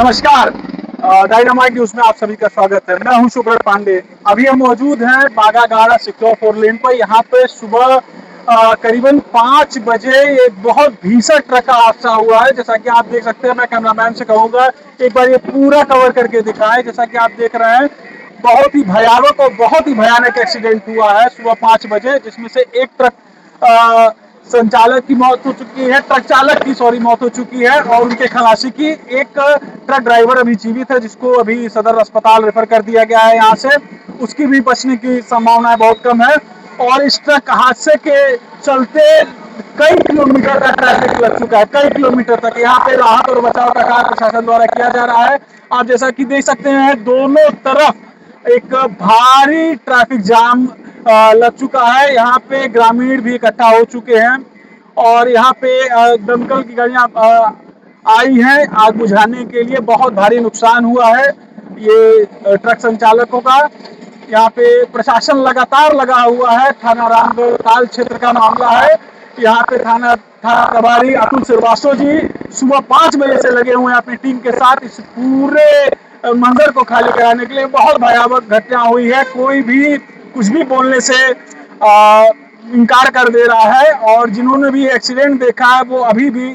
नमस्कार। Dynamite news में आप सभी का स्वागत है। मैं हूं सुब्रत पांडे। अभी हम मौजूद हैं बागागाड़ा सिक्योर 4 लेन पर। यहाँ पे सुबह करीबन 5 बजे एक बहुत भीषण ट्रक का हादसा हुआ है। जैसा कि आप देख सकते हैं, मैं कैमरामैन से कहूंगा एक बार ये पूरा कवर करके दिखाएं। जैसा कि आप देख रहे हैं, बहुत ही भयावह और बहुत ही भयानक एक्सीडेंट हुआ है सुबह 5 बजे, जिसमें से एक ट्रक संचालक की मौत हो चुकी है, ट्रक चालक की मौत हो चुकी है और उनके खलासी की। एक ट्रक ड्राइवर अभी जीवित है, जिसको अभी सदर अस्पताल रेफर कर दिया गया है। यहाँ से उसकी भी बचने की संभावना बहुत कम है। और इस ट्रक हादसे के चलते कई किलोमीटर तक ट्रैफिक लग चुका है, कई किलोमीटर तक। यहाँ पे राहत और बचाव का कार्य प्रशासन द्वारा किया जा रहा है। आप जैसा कि देख सकते हैं, दोनों तरफ एक भारी ट्रैफिक जाम लग चुका है। यहाँ पे ग्रामीण भी इकट्ठा हो चुके हैं और यहाँ पे दमकल की गाड़ियां आई हैं आग बुझाने के लिए। बहुत भारी नुकसान हुआ है ये ट्रक संचालकों का। यहाँ पे प्रशासन लगातार लगा हुआ है। थाना रामगढ़ताल क्षेत्र का मामला है। यहाँ पे थाना प्रभारी अतुल श्रीवास्तव जी सुबह 5 बजे से लगे हुए हैं अपनी टीम के साथ इस पूरे मंजर को खाली कराने के लिए। बहुत भयावह घटना हुई है। कोई भी कुछ भी बोलने से इनकार कर दे रहा है और जिन्होंने भी एक्सीडेंट देखा है वो अभी भी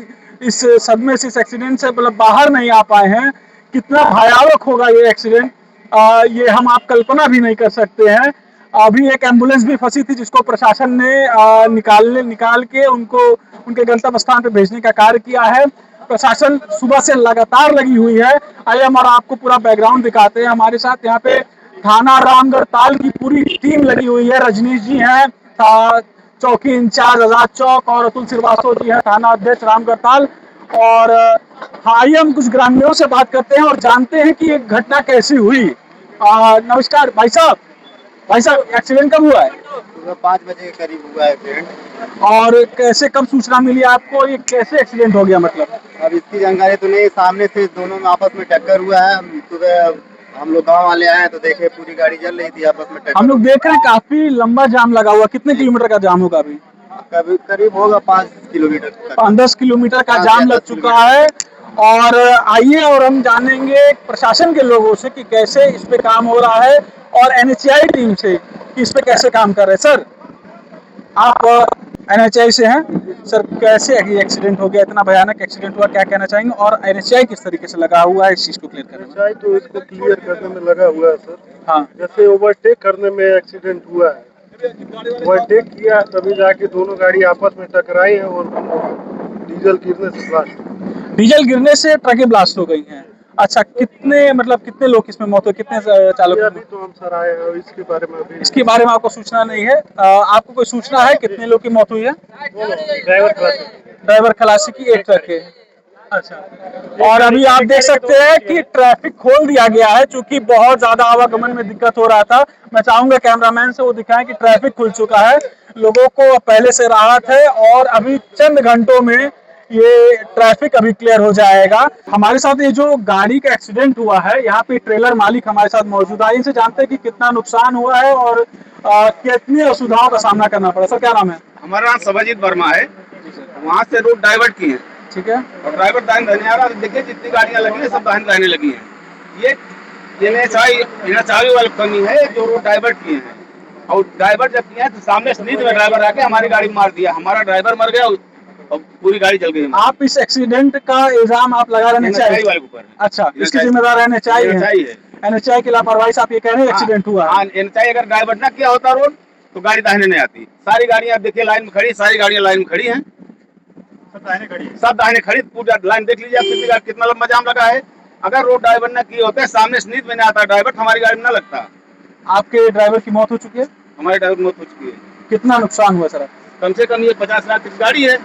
इस सदमे से, इस एक्सीडेंट से मतलब बाहर नहीं आ पाए हैं। कितना भयावह होगा ये एक्सीडेंट, ये हम आप कल्पना भी नहीं कर सकते हैं। अभी एक एम्बुलेंस भी फंसी थी, जिसको प्रशासन ने निकाल के उनको उनके गंतव्य स्थान पर भेजने का कार्य किया है। प्रशासन सुबह से लगातार लगी हुई है। आइए हम आपको पूरा बैकग्राउंड दिखाते हैं। हमारे साथ यहाँ पे थाना रामगढ़ताल की पूरी टीम लगी हुई है। रजनीश जी हैं चौकी इंचार्ज आजाद चौक, और अतुल श्रीवास्तव जी हैं थाना अध्यक्ष रामगढ़ताल। और आइए हम कुछ ग्रामीणों से बात करते हैं और जानते हैं कि ये घटना कैसी हुई। नमस्कार भाई साहब। भाई साहब, एक्सीडेंट कब हुआ है? सुबह 5 बजे के करीब हुआ है एक्सीडेंट। और कैसे, कब सूचना मिली आपको? ये कैसे एक्सीडेंट हो गया मतलब? अब इसकी जानकारी तो नहीं। सामने से दोनों में आपस में टक्कर हुआ है। सुबह हम लोग गांव वाले आए तो देखे पूरी गाड़ी जल रही थी, आपस में टक्कर। हम लोग देख रहे हैं काफी लंबा जाम लगा हुआ। कितने किलोमीटर का जाम होगा अभी? कभी करीब होगा 5 किलोमीटर तक। 5-10 किलोमीटर का जाम लग चुका है। और आइए और हम जानेंगे प्रशासन के लोगों से कि कैसे इस पे काम हो रहा है और एनएचआई टीम से कि इस पे कैसे काम कर रहे हैं। सर, आप एनएचआई से हैं सर, कैसे एक्सीडेंट हो गया, इतना भयानक एक्सीडेंट हुआ, क्या कहना चाहेंगे? और एनएचआई किस तरीके से लगा हुआ है इस चीज को क्लियर करने में? एनएचआई तो इसको क्लियर करने में लगा हुआ है सर। हाँ, जैसे ओवरटेक करने में एक्सीडेंट हुआ है, ओवरटेक किया तभी जाके दोनों गाड़ी आपस में टकराई है और डीजल गिरने से ब्लास्ट। डीजल गिरने से ट्रकें ब्लास्ट हो गई हैं। अच्छा, कितने लोग इसमें मौत हुई, कितने चालक? अभी तो हम सर आए हैं, इसके बारे में अभी इसके बारे में आपको सूचना नहीं है। आपको कोई सूचना है कितने लोग की मौत हुई है? ड्राइवर खलासी की, एक ट्रक है। अच्छा, और अभी आप देख सकते हैं कि ट्रैफिक खोल दिया गया है, क्योंकि बहुत ज्यादा आवागमन में दिक्कत हो रहा था। मैं चाहूंगा कैमरामैन से वो दिखाएं कि ट्रैफिक खुल चुका है, लोगों को पहले से राहत है और अभी चंद घंटों में ये ट्रैफिक अभी क्लियर हो जाएगा। हमारे साथ ये जो गाड़ी का एक्सीडेंट हुआ है, यहाँ पे ट्रेलर मालिक हमारे साथ मौजूद है। इनसे जानते हैं कि कितना नुकसान हुआ है और कितनी असुविधाओं का सामना करना पड़ा। सर, क्या नाम है? हमारा नाम सभाजीत वर्मा है। वहाँ से रोड डाइवर्ट की है, ठीक है। और ड्राइवर दाहिने रहने आ रहा है। देखिए जितनी गाड़ियाँ लगी है सब दाहिने रहने लगी हैं। ये एनएचआई वाली कमी है जो रोड डाइवर्ट किए हैं। और ड्राइवर जब किए हैं तो सामने से नीचे में ड्राइवर आके हमारी गाड़ी मार दिया, हमारा ड्राइवर मर गया और पूरी गाड़ी चल गई। आप इस एक्सीडेंट का इल्जाम आप लगा रहे एनएचआई वाले के ऊपर। अच्छा, इसकी जिम्मेदार एनएचआई है। एनएचआई की लापरवाही से आप ये कह रहे हैं एक्सीडेंट हुआ? हाँ, एनएचआई अगर डाइवर्ट ना किया होता रोड तो गाड़ी दाहिने नहीं आती। सारी गाड़ियाँ देखिए लाइन में खड़ी, सारी गाड़ियाँ लाइन में खड़ी हैं, सब दाहिने खड़ी। पूरा लाइन देख लीजिए आप, कितना लंबा जाम लगा है। अगर रोड डाइवर्ट ना किए होते, सामने से नीचे में आता ड्राइवर, हमारी गाड़ी में ना लगता। आपके ड्राइवर की मौत हो चुकी है? हमारे ड्राइवर की मौत हो चुकी है। कितना नुकसान हुआ सर? कम से कम ये 50 लाख की गाड़ी है।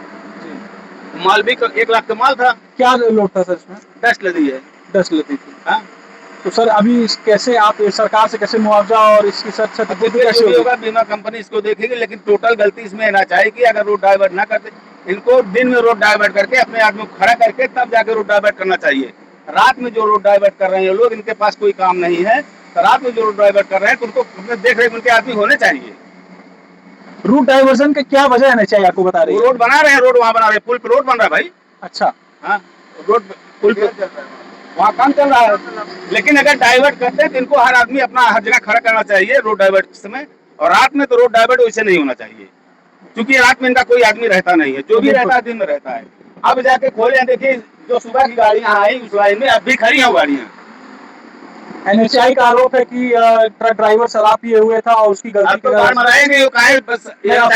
माल भी 1 लाख का माल था। क्या लोड था सर इसमें? डस्ट लदी है। डस्ट लगी थी। हाँ? तो सर अभी कैसे आप सरकार से कैसे मुआवजा और इसकी क्षतिपूर्ति कैसे होगा? बीमा कंपनी इसको देखेगी, लेकिन टोटल गलती इसमें ना चाहेगी। अगर रोड डाइवर्ट ना करते, इनको दिन में रोड डाइवर्ट करके अपने आदमी को खड़ा करके तब जाके रोड डाइवर्ट करना चाहिए। रात में जो रोड डाइवर्ट कर रहे हैं लोग, इनके पास कोई काम नहीं है, तो रात में जो रोड डाइवर्ट कर रहे हैं तो उनको देख रेख उनके आदमी होने चाहिए। रूट डाइवर्जन की क्या वजह है चाहिए आपको बता रही है? रोड बना रहे हैं, रोड वहाँ बना रहे हैं, पुल पे रोड बन रहा है भाई। अच्छा, हाँ, रोड पुल पे वहाँ काम चल रहा है। लेकिन अगर डाइवर्ट करते हैं तो इनको हर आदमी अपना हर जगह खड़ा करना चाहिए रोड डाइवर्ट के समय। और रात में तो रोड डाइवर्ट वैसे नहीं होना चाहिए, क्योंकि रात में इनका कोई आदमी रहता नहीं है, जो भी रहता है दिन में रहता है। अब जाके खोले हैं, देखिए जो सुबह की गाड़ियां आई उस लाइन में अब भी खड़ी हैं गाड़ियां। एनएचआई का आरोप है कि ट्रक ड्राइवर शराब पिए हुए था और उसकी गलती अब तो की कार वजह से- मराएंगे, वो काहे बस नहीं, अब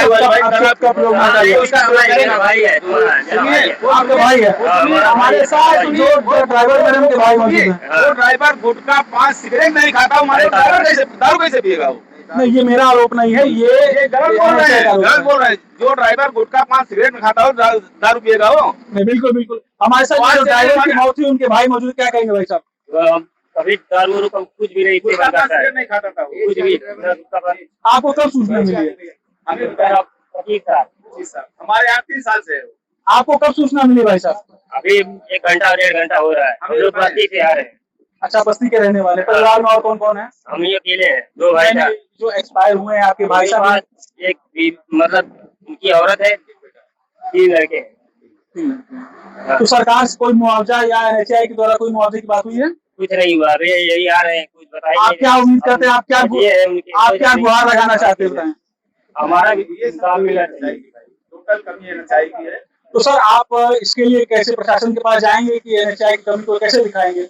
तो कब लोग ना चाहिए। उसका भाई है, सुनिए, वो आपके भाई है। सुनिए, हमारे साथ जो ड्राइवर मैडम के भाई मौजूद हैं। वो ड्राइवर गुटखा 5 सिगरेट नहीं खाता, हमारे ड्राइवर कैसे दारू कैसे पिएगा वो? नहीं, ये मेरा आरोप नहीं है, ये गलत बोल रहे NHI हैं, का आरोप गलत है। बोल रहे हैं। जो ड्राइवर गुटखा 5 सिगरेट में खाता हो दारू पिएगा वो? नहीं, बिल्कुल बिल्कुल। हमारे साथ जो ड्राइवर की मौत हुई उनके भाई मौजूद, क्या कहेंगे भाई साहब? कभी दारू कुछ भी नहीं गुटखा 5 करता है, सिगरेट नहीं खाता था वो। कुछ भी आपको कब सूचना मिली है? हमें हमारे यहाँ 3 साल से है। आपको कब सूचना मिली भाई साहब? अभी 1 घंटा 1.5 घंटा हो रहा है। हम लोग बस्ती से आ रहे हैं, अच्छा, बस्ती के रहने वाले। परिवार में और कौन कौन है? हम ही अकेले हैं, 2 भाई था। जो एक्सपायर हुए हैं आपके भाई उनके साहब? पास एक मतलब उनकी औरत है, 3 लड़के हैं। तो सरकार से कोई मुआवजा या एनएचआई के द्वारा कोई मुआवजे की बात हुई है? कुछ नहीं हुआ, अभी यही आ रहे हैं, कुछ बताइए। आप क्या उम्मीद करते हैं? आप क्या गुहार लगाना चाहते हैं, बताएं? हमारा भी इंसाफ मिलना चाहिए। टोटल कमी एनएचआई की है। तो सर, आप इसके लिए कैसे प्रशासन के पास जाएंगे कि एनएचआई की कमी को कैसे दिखाएंगे?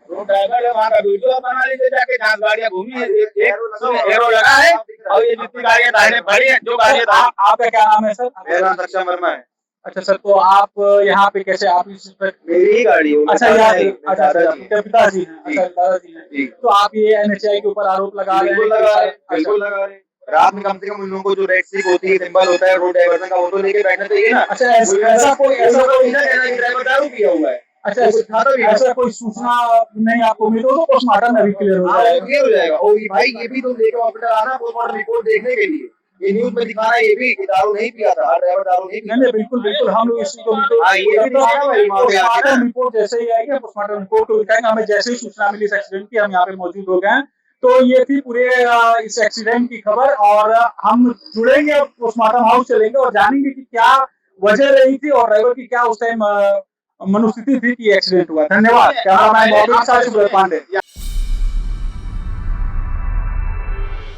रोड ड्राइवर है, वहाँ का वीडियो बना लीजिए जाके, जहाँ गाड़ियाँ घूमी है, एक एरो लगा है और ये जितनी गाड़ियाँ दाहिने पड़ी है, जो गाड़ियाँ दाहिने। आपका क्या नाम है सर? मेरा नाम दक्षा वर्मा है। अच्छा सर, तो आप यहाँ पे कैसे, आप इस पर? मेरी ही गाड़ी है। अच्छा, यहाँ पे अच्छा दादाजी। आपके पिताजी हैं। अच्छा, दादाजी हैं। जी। तो आप ये एनएचआई के ऊपर आरोप लगा रहे हैं? बिल्कुल लगा रहे हैं, अच्छा, बिल्कुल लगा रहे हैं। रात में कम से कम उन लोगों को जो रेड स्ट्रिप होती है, सिंबल होता है रोड डाइवर्जन का, वो तो लेके बैठना चाहिए ना। अच्छा, ऐसा कोई ड्राइवर दारू पिया हुआ है। अच्छा, ऐसा कोई सूचना नहीं आपको मिली तो पोस्टमार्टम में भी क्लियर हो हाँ, जाएगा। वो क्लियर हो जाएगा। और ये भाई ये भी तो लेके हॉस्पिटल आना पोस्टमार्टम रिपोर्ट देखने के लिए, ये न्यूज में दिखाना ये भी कि दारू नहीं पिया था, ड्राइवर दारू नहीं पिया। नहीं नहीं, बिल्कुल बिल्कुल, हम लोग इसी को हाँ, ये भी दिखाना भाई, वहाँ पे आके ना। पोस्टमार्टम रिपोर्ट जैसे ही आएगी, पोस्टमार्टम रिपोर्ट को दिखाएंगे। हमें जैसे ही सूचना मिली इस एक्सीडेंट की, हम यहाँ पे मौजूद हो गए हैं। तो ये थी पूरे इस एक्सीडेंट की खबर, और हम जुड़ेंगे, पोस्टमार्टम हाउस चलेंगे और जानेंगे कि क्या वजह रही थी और ड्राइवर की क्या उस टाइम मनोस्थिति थी कि एक्सीडेंट हुआ। धन्यवाद। कैमरामैन बॉबी के साथ सुब्रत पांडे।